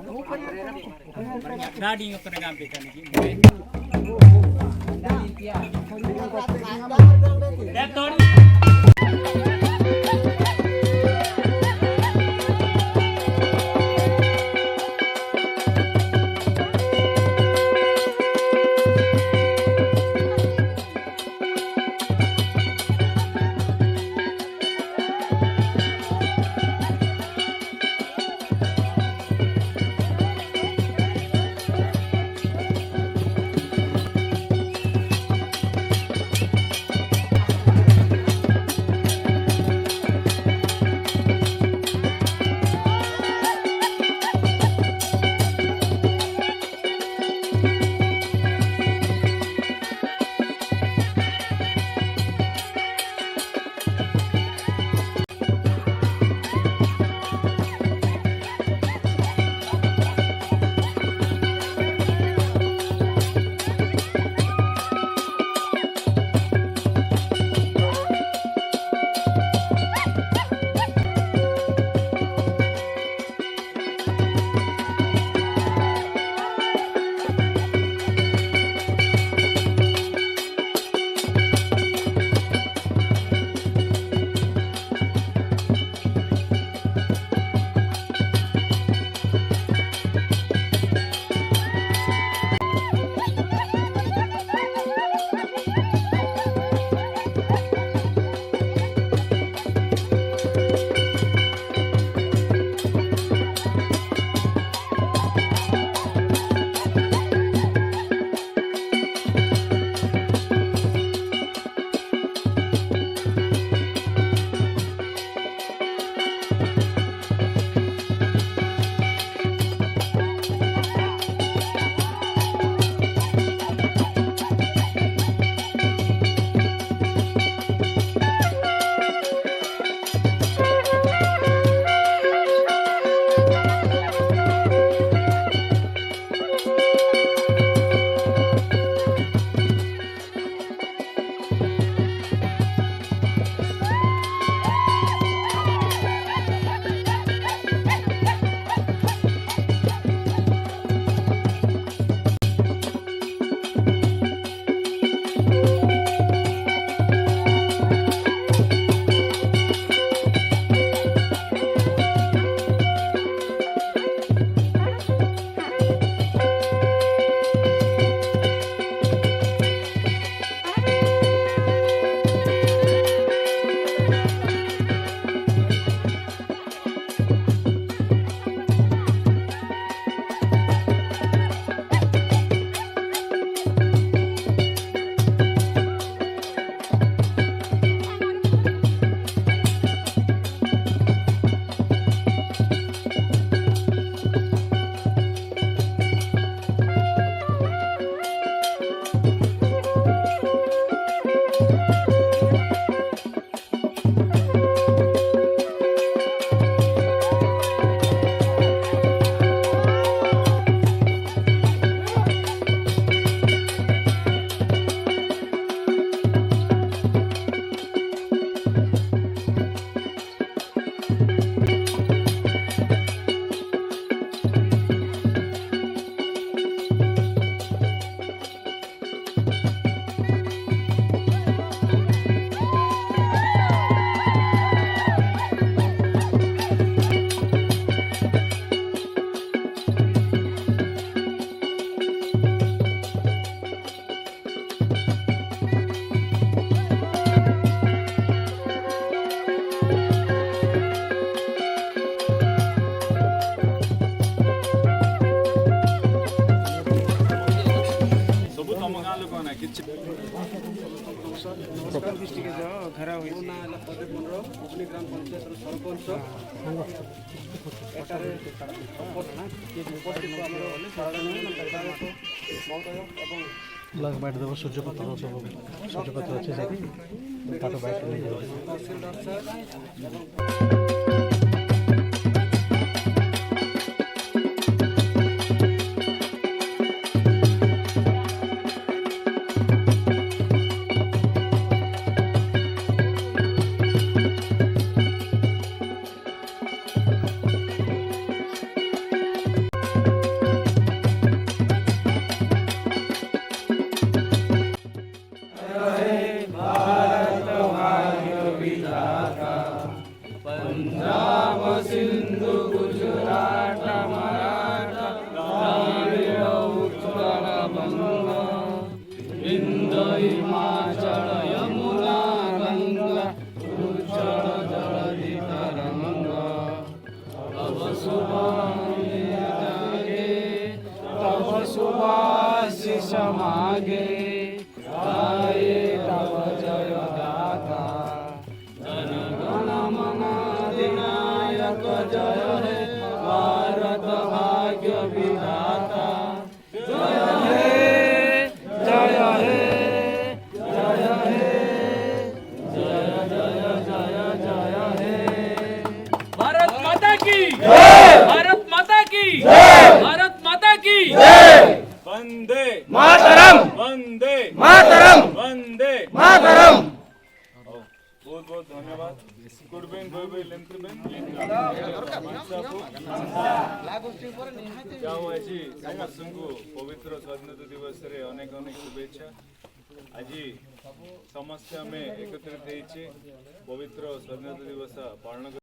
गाड़ी अपने काम पे करने की लग बैठ देव सूर्यपत्र सब सूर्यपत्र अच्छे से काटो बैठ नहीं पंजाब सिंधु गुजरात मराठा द्राविड़ उत्कल बंग विंध्य हिमाचल यमुना गंगा उज्जल जलधि तरंगा तब शुभ जागे तब शुभाशिष मागे गाये तब जय गाथा जन गण मन अधिनायक जय हे भारत भाग्य विधाता जय हे जय हे जय हे जय जय जय जय हे भारत माता की जय भारत माता की जय भारत माता की जय वंदे मातरम वंदे मातरम वंदे मातरम बहुत बहुत धन्यवाद कुडबेन गोइबे लेमत्रबेन गाँववासी समस्तଙ୍କୁ पवित्र स्वाधीनता दिवस रे अनेक अनेक शुभेच्छा आज समस्त आम एकत्रित पवित्र स्वाधीनता दिवस पालन